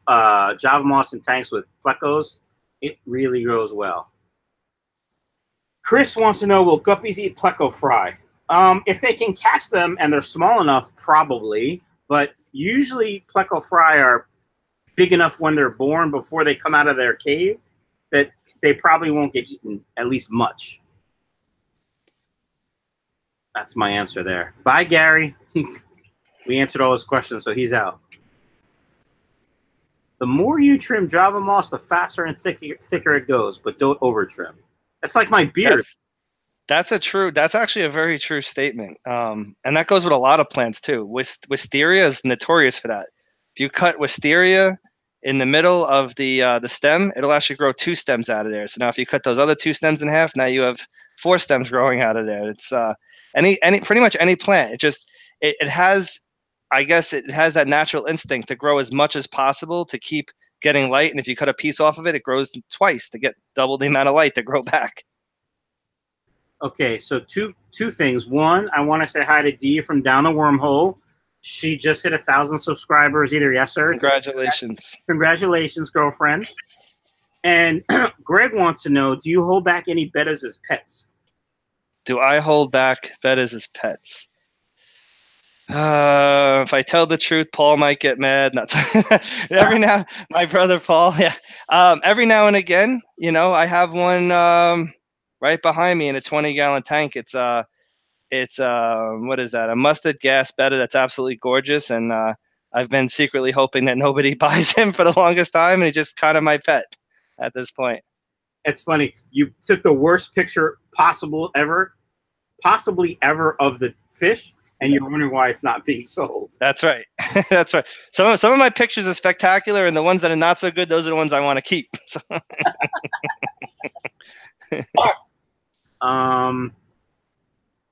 Java moss in tanks with plecos, it really grows well. Chris wants to know, will guppies eat pleco fry? If they can catch them and they're small enough, probably. But usually pleco fry are big enough when they're born before they come out of their cave that they probably won't get eaten, at least much. That's my answer there. Bye, Gary. We answered all his questions, so he's out. The more you trim Java moss, the faster and thicker it goes, but don't over trim. That's like my beard. That's actually a very true statement. And that goes with a lot of plants too. Wisteria is notorious for that. If you cut wisteria in the middle of the stem, it'll actually grow 2 stems out of there. So now if you cut those other 2 stems in half, now you have 4 stems growing out of there. It's pretty much any plant. It has, I guess it has that natural instinct to grow as much as possible to keep getting light. And if you cut a piece off of it, it grows twice to get double the amount of light to grow back. Okay, so two things. One, I want to say hi to Dee from Down the Wormhole. She just hit 1,000 subscribers either yesterday. Congratulations. Congratulations, girlfriend. And Greg wants to know, do you hold back any bettas as pets? Do I hold back bettas as pets? If I tell the truth, Paul might get mad. Every now, my brother Paul, yeah. Every now and again, I have one right behind me in a 20-gallon tank. It's what is that? A mustard gas betta that's absolutely gorgeous, and I've been secretly hoping that nobody buys him for the longest time, and he's just kind of my pet at this point. It's funny. You took the worst picture possibly ever of the fish, and you're wondering why it's not being sold. That's right. That's right. Some of my pictures are spectacular, and the ones that are not so good, those are the ones I want to keep.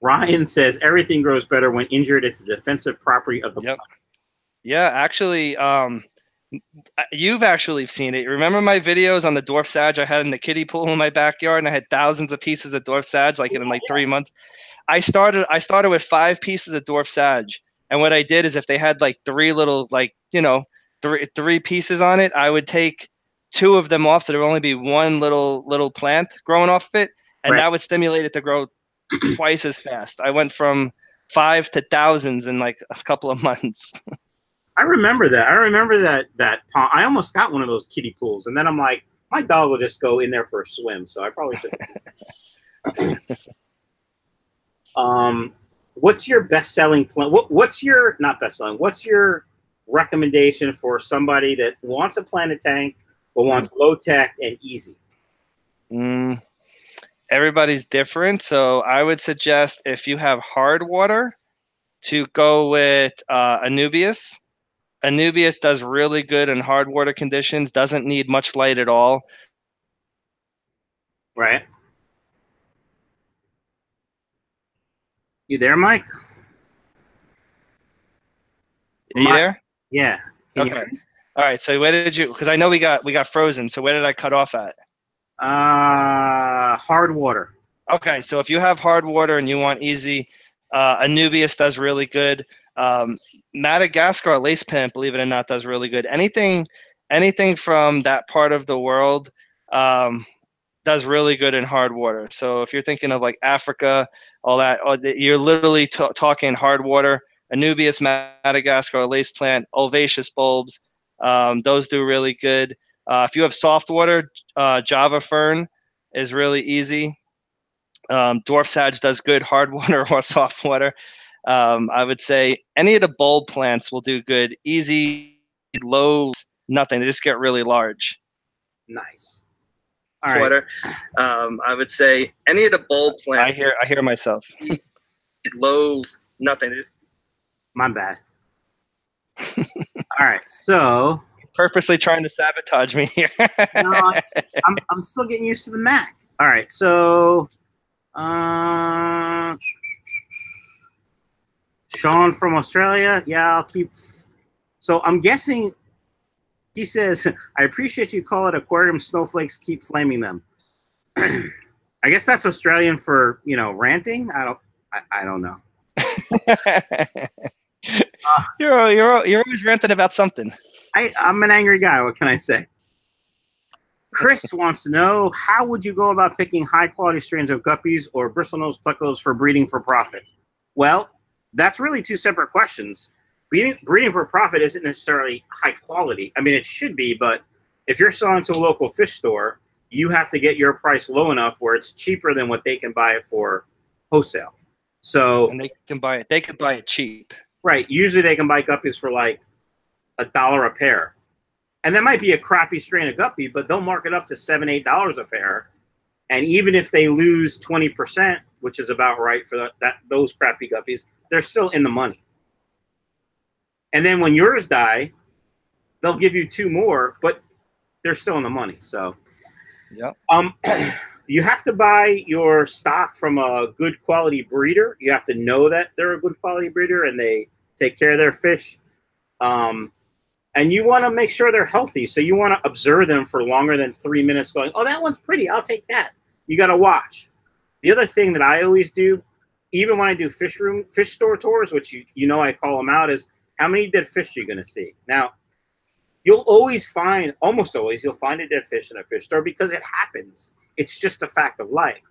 Ryan says everything grows better when injured. It's a defensive property of the plant. Yeah, actually, you've actually seen it. Remember my videos on the dwarf sage I had in the kiddie pool in my backyard, and I had thousands of pieces of dwarf sage in 3 months. I started with 5 pieces of dwarf sage, and what I did is if they had like 3 little three pieces on it, I would take 2 of them off, so there would only be 1 little plant growing off of it, and that would stimulate it to grow twice as fast. I went from 5 to thousands in like a couple of months. I remember that. I remember that pond. I almost got one of those kiddie pools, and then I'm like, my dog will just go in there for a swim, so I probably should. What's your best-selling plant? What's your not best-selling? What's your recommendation for somebody that wants a planted tank but wants low tech and easy? Everybody's different, so I would suggest if you have hard water to go with Anubias. Anubias does really good in hard water conditions. Doesn't need much light at all. Right. You there, Mike? Are you there? Yeah. Okay. All right. So where did you? Because I know we got frozen. So where did I cut off at? Hard water. Okay. So if you have hard water and you want easy, Anubias does really good. Madagascar lace plant, believe it or not, does really good. Anything from that part of the world does really good in hard water. So if you're thinking of like Africa, all that, you're literally talking hard water. Anubias, Madagascar lace plant, Ulvaceous bulbs, those do really good. If you have soft water, Java fern is really easy. Dwarf sage does good hard water or soft water. I would say any of the bulb plants will do good. Easy, low, nothing. They just get really large. Nice. All right. Water. I would say any of the bulb plants. I hear myself. Low, nothing. My bad. All right. So purposely trying to sabotage me here. No, I'm still getting used to the Mac. All right, so Sean from Australia. Yeah, I'll keep. So I'm guessing he says, I appreciate you call it aquarium snowflakes, keep flaming them. I guess that's Australian for, ranting. I don't know. You're always ranting about something. I'm an angry guy. What can I say? Chris wants to know, how would you go about picking high-quality strains of guppies or bristlenose plecos for breeding for profit? Well, that's really two separate questions. Breeding for profit isn't necessarily high quality. I mean, it should be, but if you're selling to a local fish store, you have to get your price low enough where it's cheaper than what they can buy it for wholesale. So, and they can buy it cheap. Right. Usually they can buy guppies for like $1 a pair. And that might be a crappy strain of guppy, but they'll mark it up to $7, $8 a pair. And even if they lose 20%, which is about right for those crappy guppies, they're still in the money. And then when yours die, they'll give you 2 more, but they're still in the money. So, you have to buy your stock from a good quality breeder. You have to know that they're a good quality breeder and they take care of their fish. And you want to make sure they're healthy. So you want to observe them for longer than 3 minutes going, oh, that one's pretty, I'll take that. You got to watch. The other thing that I always do, even when I do fish store tours, which I call them out, is how many dead fish you're going to see. Now, you'll always find, almost always, you'll find a dead fish in a fish store because it happens. It's just a fact of life.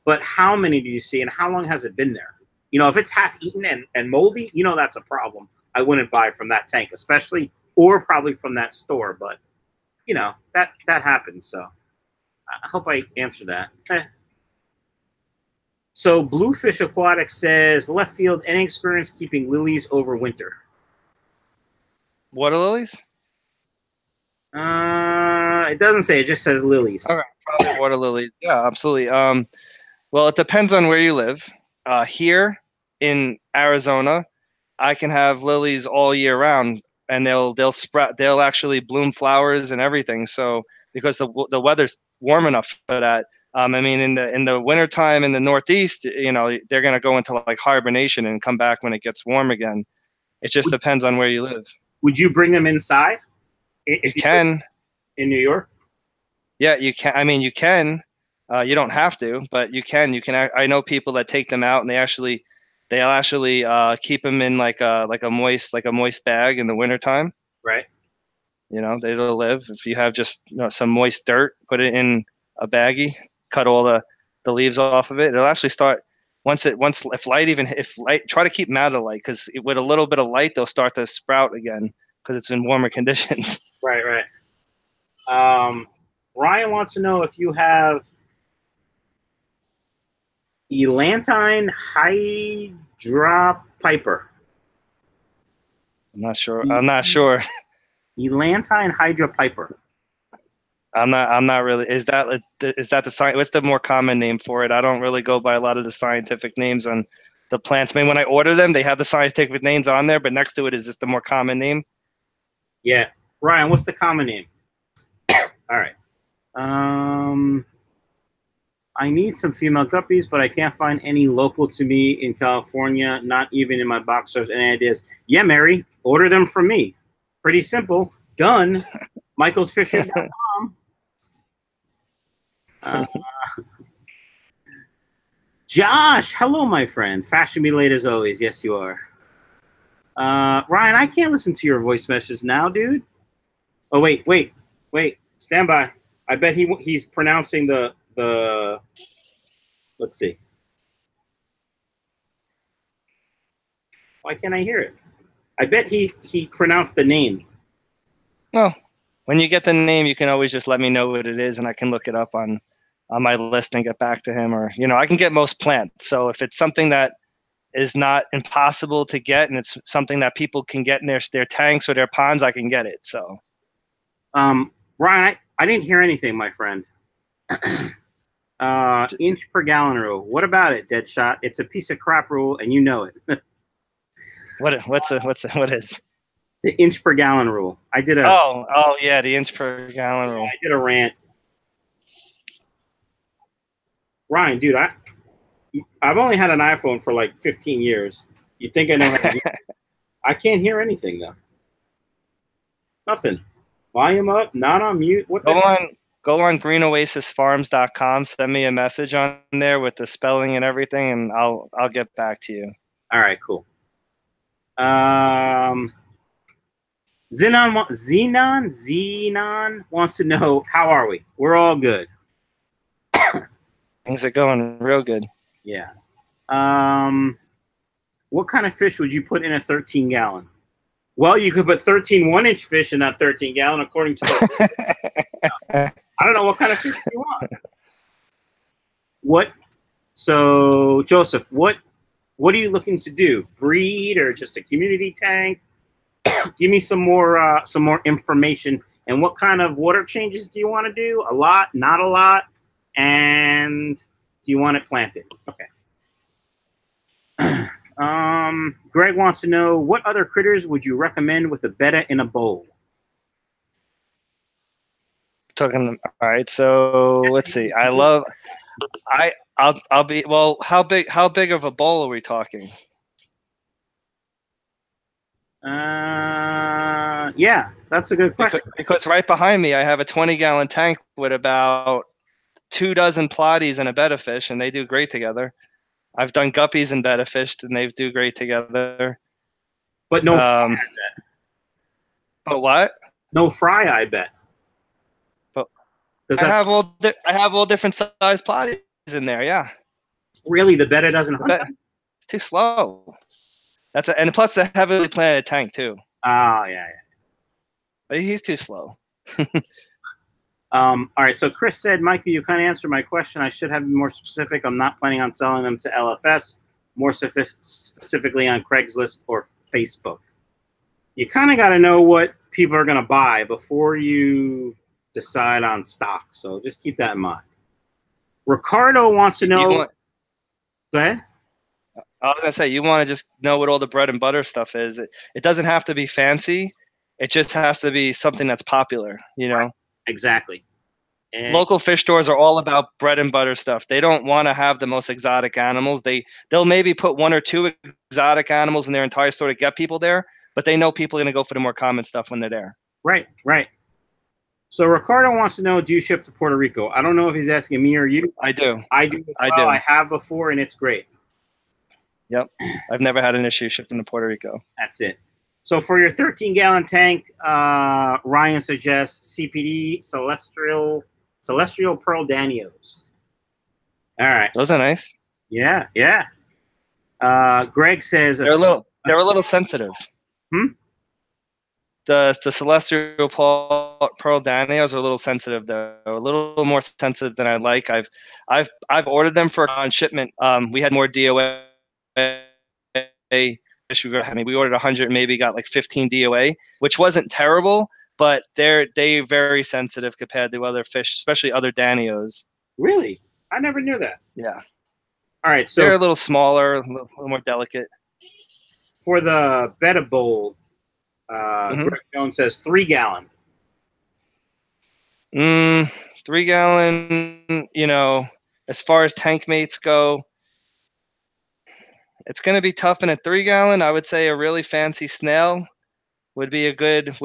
But how many do you see and how long has it been there? If it's half eaten and moldy, that's a problem. I wouldn't buy from that tank, especially, or probably from that store. But, that happens. So I hope I answered that. So Bluefish Aquatic says, left field, any experience keeping lilies over winter? Water lilies? It doesn't say. It just says lilies. All right, probably water lilies. Yeah, absolutely. Well, it depends on where you live. Here in Arizona, I can have lilies all year round, and they'll sprout. They'll actually bloom flowers and everything. So because the weather's warm enough for that. I mean, in the wintertime in the Northeast, they're gonna go into like hibernation and come back when it gets warm again. It just depends on where you live. Would you bring them inside? If you can. In New York? Yeah, you can. I mean, you can. You don't have to, but you can. You can. I know people that take them out and they'll actually keep them in like a moist bag in the wintertime. Right. They'll live. If you have just some moist dirt, put it in a baggie, cut all the leaves off of it. It'll actually start if light. Try to keep them out of light because with a little bit of light, they'll start to sprout again because it's in warmer conditions. Right. Ryan wants to know if you have Eglantine hydropiper. I'm not sure. Eglantine hydropiper. I'm not really. Is that the science? What's the more common name for it? I don't really go by a lot of the scientific names on the plants. I mean, when I order them, they have the scientific names on there, but next to it is just the more common name. Yeah, Ryan, what's the common name? All right. I need some female guppies, but I can't find any local to me in California, not even in my box stores. Any ideas? Yeah, Mary, order them from me. Pretty simple. Done. michaelsfishing.com. Josh, hello, my friend. Fashion me late as always. Yes, you are. Ryan, I can't listen to your voice messages now, dude. Oh, wait. Stand by. I bet he's pronouncing the let's see. Why can't I hear it? I bet he pronounced the name. Well, when you get the name, you can always just let me know what it is, and I can look it up on my list and get back to him. Or I can get most plants. So if it's something that is not impossible to get, and it's something that people can get in their tanks or their ponds, I can get it. So, Ryan, I didn't hear anything, my friend. Inch per gallon rule. What about it, Deadshot? It's a piece of crap rule, and you know it. What is? The inch per gallon rule. I did a. Oh yeah, the inch per gallon rule. I did a rant. Ryan, dude, I've only had an iPhone for like 15 years. You think I know how to use it? I can't hear anything though. Nothing. Volume up, not on mute. What the heck? Go on greenoasisfarms.com. Send me a message on there with the spelling and everything, and I'll get back to you. All right, cool. Xenon wants to know, how are we? We're all good. Things are going real good. Yeah. What kind of fish would you put in a 13-gallon? Well, you could put 13 1-inch fish in that 13-gallon, according to. I don't know what kind of fish you want. What? So, Joseph, what are you looking to do? Breed or just a community tank? Give me some more information. And what kind of water changes do you want to do? A lot, not a lot, and do you want it planted? Okay. Greg wants to know, what other critters would you recommend with a betta in a bowl? All right, so let's see. I'll be, well, how big of a bowl are we talking? Yeah, that's a good question. Because right behind me I have a 20-gallon tank with about 24 plotties and a betta fish, and they do great together. I've done guppies and betta fish, and they do great together. But no fry, I bet. But what? No fry, I bet. But I have all different size plotties in there. Yeah. Really, the betta doesn't hunt them? It's too slow. And plus the heavily planted tank too. Oh yeah. But he's too slow. All right. So Chris said, Mikey, you kind of answered my question. I should have been more specific. I'm not planning on selling them to LFS. More specifically on Craigslist or Facebook. You kind of got to know what people are going to buy before you decide on stock. So just keep that in mind. Ricardo wants to know. Go ahead. I was going to say, you want to just know what all the bread and butter stuff is. It doesn't have to be fancy. It just has to be something that's popular, you know? Right. Exactly. And local fish stores are all about bread and butter stuff. They don't want to have the most exotic animals. They'll maybe put 1 or 2 exotic animals in their entire store to get people there, but they know people are going to go for the more common stuff when they're there. Right. So Ricardo wants to know, do you ship to Puerto Rico? I don't know if he's asking me or you. I do. I do. I have before, and it's great. Yep. I've never had an issue shipping to Puerto Rico. That's it. So for your 13-gallon tank, Ryan suggests CPD Celestial Pearl Danios. All right. Those are nice. Yeah. Greg says they're a little sensitive. The Celestial Pearl Danios are a little sensitive. They're a little more sensitive than I'd like. I've ordered them for on shipment. We had more DOA. We ordered 100, maybe got like 15 DOA, which wasn't terrible, but they're very sensitive compared to other fish, especially other Danios. Really? I never knew that. Yeah. All right, so they're a little smaller, a little more delicate. For the betta bowl, Greg Jones says 3-gallon. 3-gallon, you know, as far as tank mates go, it's going to be tough in a 3-gallon. I would say a really fancy snail would be a good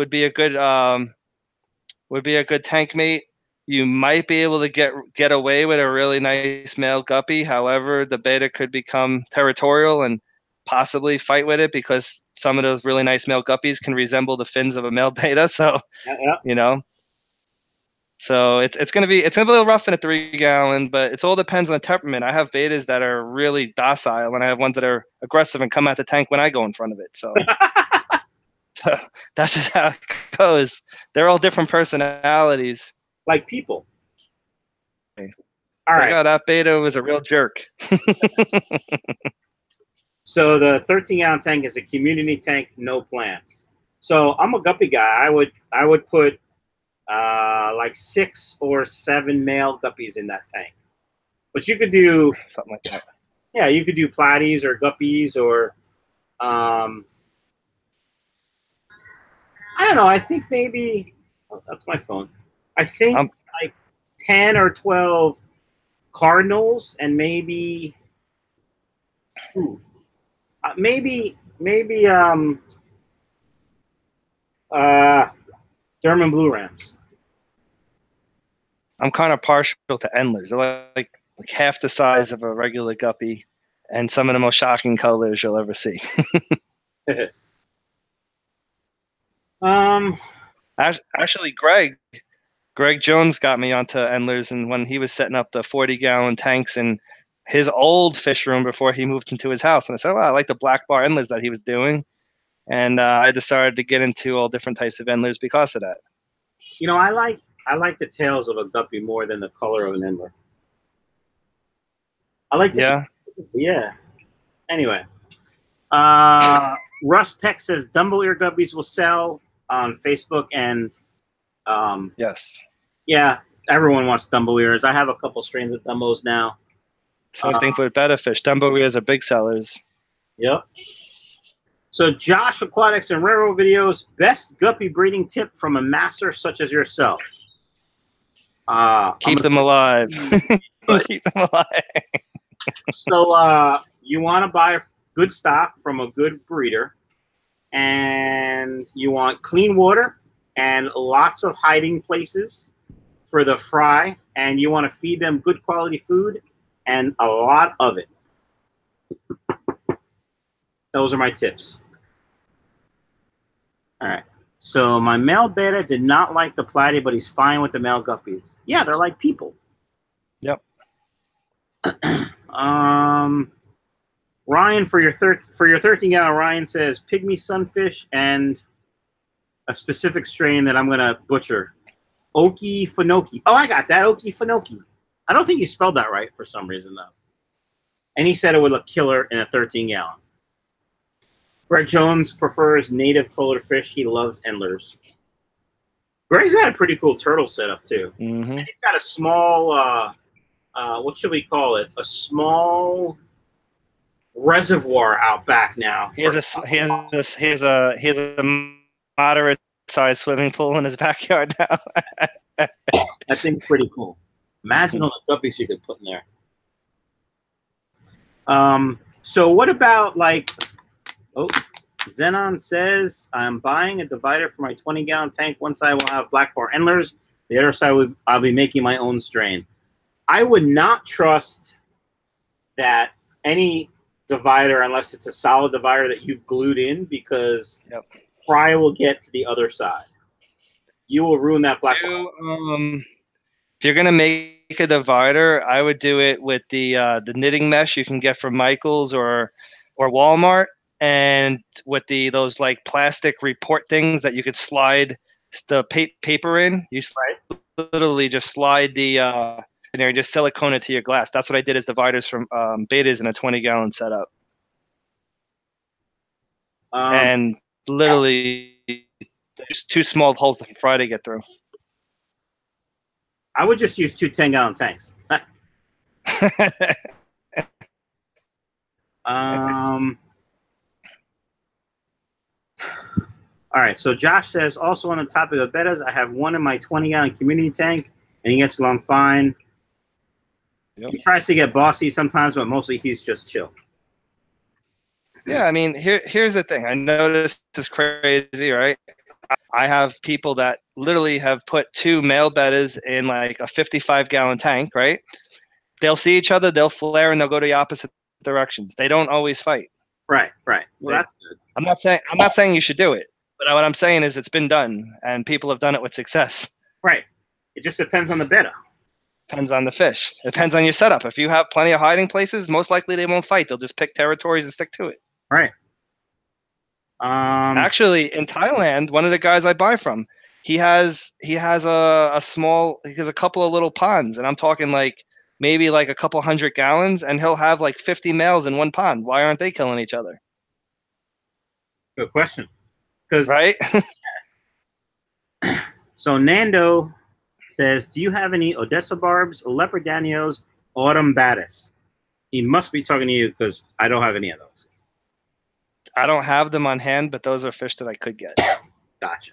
tank mate. You might be able to get away with a really nice male guppy. However, the beta could become territorial and possibly fight with it, because some of those really nice male guppies can resemble the fins of a male beta. So, you know, so it's gonna be a little rough in a 3-gallon, but it all depends on the temperament. I have betas that are really docile, and I have ones that are aggressive and come at the tank when I go in front of it. So that's just how it goes. They're all different personalities, like people. Okay. All right. That beta was a real jerk. So the 13-gallon tank is a community tank, no plants. So I'm a guppy guy. I would put like 6 or 7 male guppies in that tank. But you could do something like that. Yeah, you could do platies or guppies or don't know. I think maybe that's my phone. I think like 10 or 12 cardinals and maybe maybe German blue rams. I'm kind of partial to endlers. They're like half the size of a regular guppy, and some of the most shocking colors you'll ever see. Actually, Greg Jones got me onto endlers, and when he was setting up the 40-gallon tanks in his old fish room before he moved into his house, and I said, "Well, I like the black bar endlers that he was doing," and I decided to get into all different types of endlers because of that. You know, I like the tails of a guppy more than the color of an endler. I like the yeah. Anyway, Russ Peck says Dumbo ear guppies will sell on Facebook, and yes, yeah, everyone wants Dumbo ears. I have a couple strains of Dumbos now. Same thing for betta fish. Dumbo ears are big sellers. Yep. So Josh Aquatics and Railroad Videos, best guppy breeding tip from a master such as yourself. Keep them alive. Keep them alive. So you want to buy good stock from a good breeder, and you want clean water and lots of hiding places for the fry, and you want to feed them good quality food and a lot of it. Those are my tips. All right. So my male beta did not like the platy, but he's fine with the male guppies. Yeah, they're like people. Yep. Ryan, for your 13-gallon, Ryan says pygmy sunfish and a specific strain that I'm gonna butcher, Okefenokee. Oh, I got that, Okefenokee. I don't think he spelled that right for some reason though. And he said it would look killer in a 13-gallon. Greg Jones prefers native polar fish. He loves endlers. Greg's got a pretty cool turtle setup too. Mm-hmm. And he's got a small, what should we call it? A small reservoir out back now. He has a moderate sized swimming pool in his backyard now. That thing's pretty cool. Imagine all the guppies you could put in there. So what about like? Oh, Zenon says, I'm buying a divider for my 20-gallon tank. One side will have black bar endlers. The other side I'll be making my own strain. I would not trust that any divider unless it's a solid divider that you've glued in, because fry will get to the other side. You will ruin that black bar. If you're going to make a divider, I would do it with the knitting mesh you can get from Michael's or Walmart. And with those like plastic report things that you could slide the paper in, you literally just slide the in there and just silicone it to your glass. That's what I did as dividers from betas in a 20-gallon setup. And literally just 2 small holes for fry to get through. I would just use 2 10-gallon tanks. All right, so Josh says, also on the topic of bettas, I have one in my 20-gallon community tank, and he gets along fine. He tries to get bossy sometimes, but mostly he's just chill. Yeah, I mean, here's the thing. I know this is crazy, right? I have people that literally have put 2 male bettas in like a 55-gallon tank, right? They'll see each other, they'll flare, and they'll go to the opposite directions. They don't always fight. Right. Well, that's good. I'm not saying you should do it. But what I'm saying is it's been done, and people have done it with success. Right. It just depends on the betta. Depends on the fish. It depends on your setup. If you have plenty of hiding places, most likely they won't fight. They'll just pick territories and stick to it. Right. Actually, in Thailand, one of the guys I buy from, he has a couple of little ponds, and I'm talking like maybe like a couple 100 gallons, and he'll have like 50 males in one pond. Why aren't they killing each other? Good question. Right? So Nando says, do you have any Odessa barbs, Lepidanios, autumn batis? He must be talking to you because I don't have any of those. I don't have them on hand, but those are fish that I could get. Gotcha.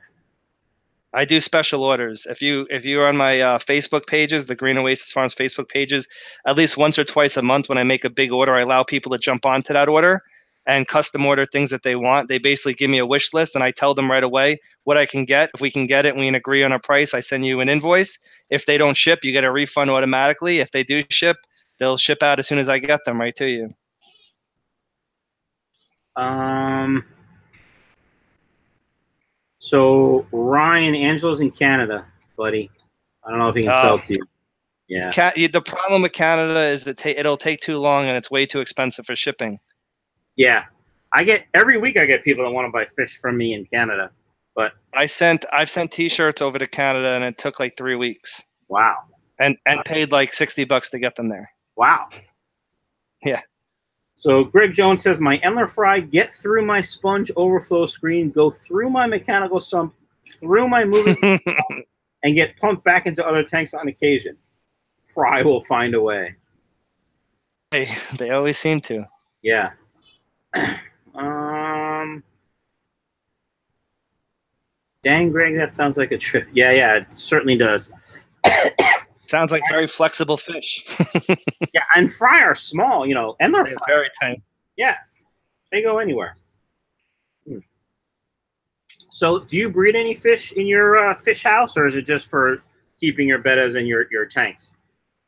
I do special orders. If you're on my Facebook pages, the Green Oasis Farms Facebook pages, at least once or twice a month when I make a big order, I allow people to jump onto that order and custom order things that they want. They basically give me a wish list and I tell them right away what I can get. If we can get it and we can agree on a price, I send you an invoice. If they don't ship, you get a refund automatically. If they do ship, they'll ship out as soon as I get them right to you. So Ryan, Angela's in Canada, buddy. I don't know if he can sell to you. Yeah. The problem with Canada is that it'll take too long and it's way too expensive for shipping. Yeah. Every week I get people that want to buy fish from me in Canada. But I've sent T-shirts over to Canada and it took like 3 weeks. Wow. And paid like $60 to get them there. Wow. Yeah. So Greg Jones says, my Endler fry get through my sponge overflow screen, go through my mechanical sump, through my moving and get pumped back into other tanks on occasion. Fry will find a way. They always seem to. Yeah. Dang, Greg, that sounds like a trip. Yeah, it certainly does. Sounds like very flexible fish. Yeah, and fry are small, and they're very tiny. Yeah, they go anywhere. So, do you breed any fish in your fish house, or is it just for keeping your bettas and your tanks?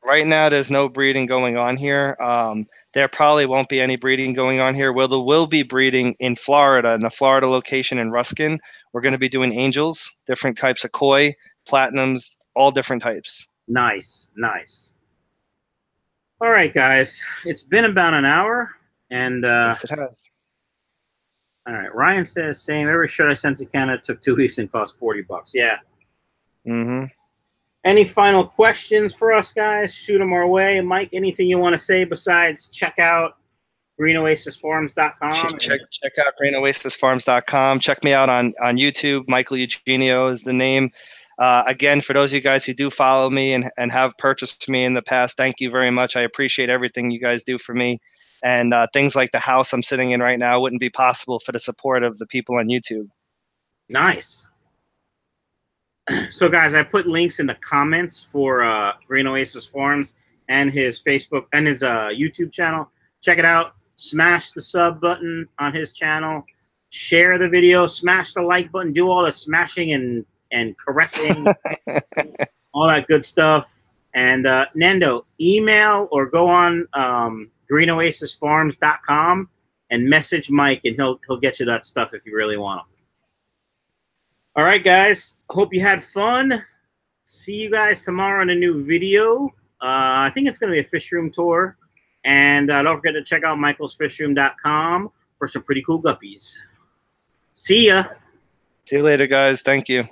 Right now, there's no breeding going on here. There probably won't be any breeding going on here. There will be breeding in Florida, in the Florida location in Ruskin. We're going to be doing angels, different types of koi, platinums, all different types. Nice. All right, guys. It's been about an hour, and yes, it has. All right. Ryan says, same. Every shirt I sent to Canada took 2 weeks and cost $40. Yeah. Mm-hmm. Any final questions for us, guys? Shoot them our way. Mike, anything you want to say besides check out greenoasisfarms.com? Check out greenoasisfarms.com. Check me out on YouTube. Michael Eugenio is the name. Again, for those of you guys who do follow me and have purchased me in the past, thank you very much. I appreciate everything you guys do for me. And things like the house I'm sitting in right now wouldn't be possible for the support of the people on YouTube. Nice. So, guys, I put links in the comments for Green Oasis Farms and his Facebook and his YouTube channel. Check it out. Smash the sub button on his channel. Share the video. Smash the like button. Do all the smashing and caressing, all that good stuff. And Nando, email or go on greenoasisfarms.com and message Mike, and he'll get you that stuff if you really want them. All right, guys. Hope you had fun. See you guys tomorrow in a new video. I think it's going to be a fish room tour. And don't forget to check out michaelsfishroom.com for some pretty cool guppies. See ya. See you later, guys. Thank you.